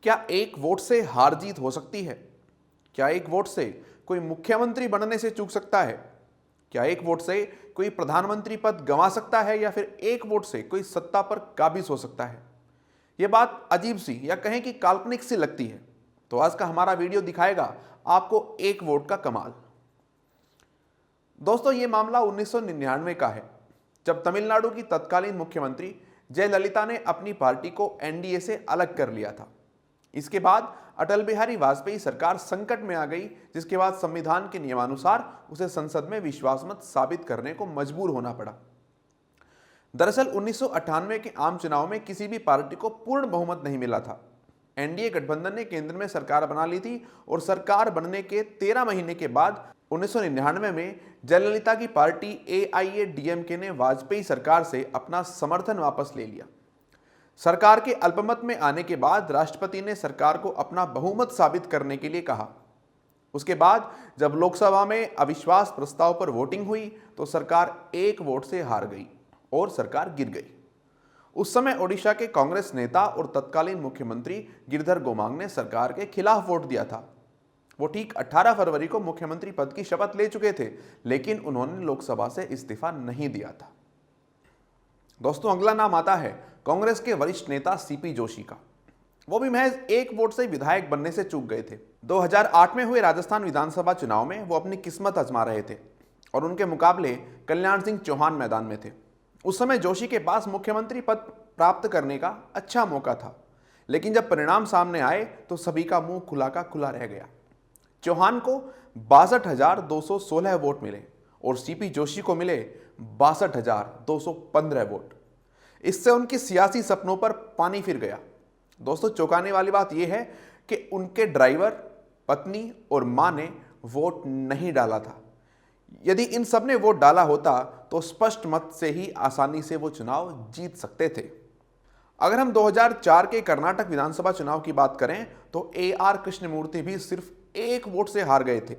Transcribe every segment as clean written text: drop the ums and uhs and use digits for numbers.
क्या एक वोट से हार जीत हो सकती है? क्या एक वोट से कोई मुख्यमंत्री बनने से चूक सकता है? क्या एक वोट से कोई प्रधानमंत्री पद गंवा सकता है या फिर एक वोट से कोई सत्ता पर काबिज हो सकता है? यह बात अजीब सी या कहें कि काल्पनिक सी लगती है। तो आज का हमारा वीडियो दिखाएगा आपको एक वोट का कमाल। दोस्तों, यह मामला 1999 का है, जब तमिलनाडु की तत्कालीन मुख्यमंत्री जयललिता ने अपनी पार्टी को एनडीए से अलग कर लिया था। इसके बाद अटल बिहारी वाजपेयी सरकार संकट में आ गई, जिसके बाद संविधान के नियमानुसार उसे संसद में विश्वास मत साबित करने को मजबूर होना पड़ा। दरअसल 1998 के आम चुनाव में किसी भी पार्टी को पूर्ण बहुमत नहीं मिला था। एनडीए गठबंधन ने केंद्र में सरकार बना ली थी और सरकार बनने के 13 महीने के बाद 1999 में जयललिता की पार्टी एआईएडीएमके ने वाजपेयी सरकार से अपना समर्थन वापस ले लिया। सरकार के अल्पमत में आने के बाद राष्ट्रपति ने सरकार को अपना बहुमत साबित करने के लिए कहा। उसके बाद जब लोकसभा में अविश्वास प्रस्ताव पर वोटिंग हुई तो सरकार एक वोट से हार गई और सरकार गिर गई। उस समय ओडिशा के कांग्रेस नेता और तत्कालीन मुख्यमंत्री गिरिधर गोमांग ने सरकार के खिलाफ वोट दिया था। वो ठीक 18 फरवरी को मुख्यमंत्री पद की शपथ ले चुके थे, लेकिन उन्होंने लोकसभा से इस्तीफा नहीं दिया था। दोस्तों, अगला नाम आता है कांग्रेस के वरिष्ठ नेता सीपी जोशी का। वो भी महज एक वोट से विधायक बनने से चूक गए थे। 2008 में हुए राजस्थान विधानसभा चुनाव में वो अपनी किस्मत आजमा रहे थे और उनके मुकाबले कल्याण सिंह चौहान मैदान में थे। उस समय जोशी के पास मुख्यमंत्री पद प्राप्त करने का अच्छा मौका था, लेकिन जब परिणाम सामने आए तो सभी का मुंह खुला का खुला रह गया। चौहान को 62,216 वोट मिले और सीपी जोशी को मिले 62,215 वोट। इससे उनके सियासी सपनों पर पानी फिर गया। दोस्तों, चौंकाने वाली बात यह है कि उनके ड्राइवर, पत्नी और मां ने वोट नहीं डाला था। यदि इन सब ने वोट डाला होता तो स्पष्ट मत से ही आसानी से वो चुनाव जीत सकते थे। अगर हम 2004 के कर्नाटक विधानसभा चुनाव की बात करें तो AR कृष्णमूर्ति भी सिर्फ एक वोट से हार गए थे।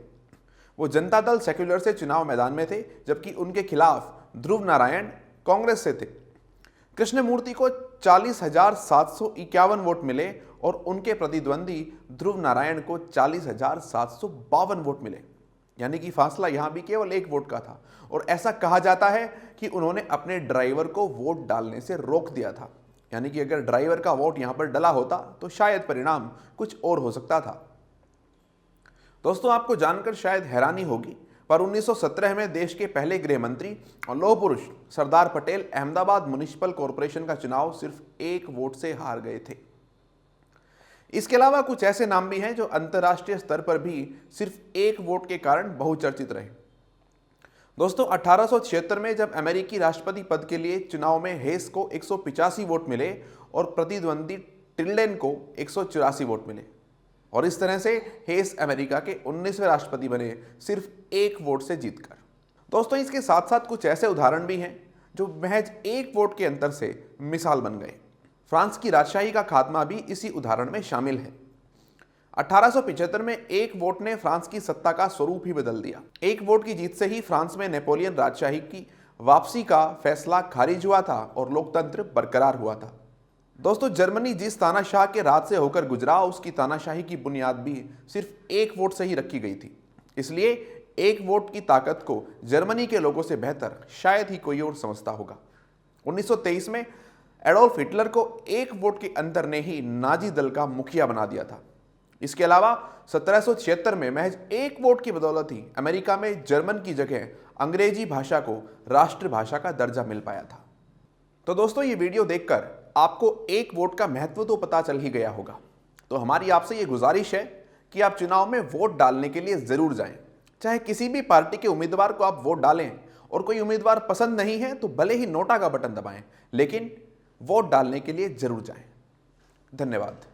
वो जनता दल सेक्युलर से चुनाव मैदान में थे, जबकि उनके खिलाफ ध्रुव नारायण कांग्रेस से थे। कृष्णमूर्ति को 40,751 वोट मिले और उनके प्रतिद्वंदी ध्रुव नारायण को 40,752 वोट मिले, यानी कि फासला यहां भी केवल एक वोट का था। और ऐसा कहा जाता है कि उन्होंने अपने ड्राइवर को वोट डालने से रोक दिया था, यानी कि अगर ड्राइवर का वोट यहां पर डला होता तो शायद परिणाम कुछ और हो सकता था। दोस्तों, आपको जानकर शायद हैरानी होगी, पर 1917 में देश के पहले गृह मंत्री और लौह पुरुष सरदार पटेल अहमदाबाद म्युनिसिपल कॉरपोरेशन का चुनाव सिर्फ एक वोट से हार गए थे। इसके अलावा कुछ ऐसे नाम भी हैं जो अंतर्राष्ट्रीय स्तर पर भी सिर्फ एक वोट के कारण बहुचर्चित रहे। दोस्तों, 1876 में जब अमेरिकी राष्ट्रपति पद के लिए चुनाव में हेस को 185 वोट मिले और प्रतिद्वंदी टिल्डेन को 184 वोट मिले, और इस तरह से हेस अमेरिका के 19वें राष्ट्रपति बने सिर्फ एक वोट से जीतकर। दोस्तों, इसके साथ साथ कुछ ऐसे उदाहरण भी हैं जो महज एक वोट के अंतर से मिसाल बन गए। फ्रांस की राजशाही का खात्मा भी इसी उदाहरण में शामिल है। 1875 में एक वोट ने फ्रांस की सत्ता का स्वरूप ही बदल दिया। एक वोट की जीत से ही फ्रांस में नेपोलियन राजशाही की वापसी का फैसला खारिज हुआ था और लोकतंत्र बरकरार हुआ था। दोस्तों, जर्मनी जिस तानाशाह के राज से होकर गुजरा, उसकी तानाशाही की बुनियाद भी सिर्फ एक वोट से ही रखी गई थी। इसलिए एक वोट की ताकत को जर्मनी के लोगों से बेहतर शायद ही कोई और समझता होगा। 1923 में एडोल्फ हिटलर को एक वोट के अंतर ने ही नाजी दल का मुखिया बना दिया था। इसके अलावा 1776 में महज एक वोट की बदौलत ही अमेरिका में जर्मन की जगह अंग्रेजी भाषा को राष्ट्रभाषा का दर्जा मिल पाया था। तो दोस्तों, ये वीडियो देखकर आपको एक वोट का महत्व तो पता चल ही गया होगा। तो हमारी आपसे ये गुजारिश है कि आप चुनाव में वोट डालने के लिए जरूर जाएं। चाहे किसी भी पार्टी के उम्मीदवार को आप वोट डालें और कोई उम्मीदवार पसंद नहीं है तो भले ही नोटा का बटन दबाएं, लेकिन वोट डालने के लिए जरूर जाएं। धन्यवाद।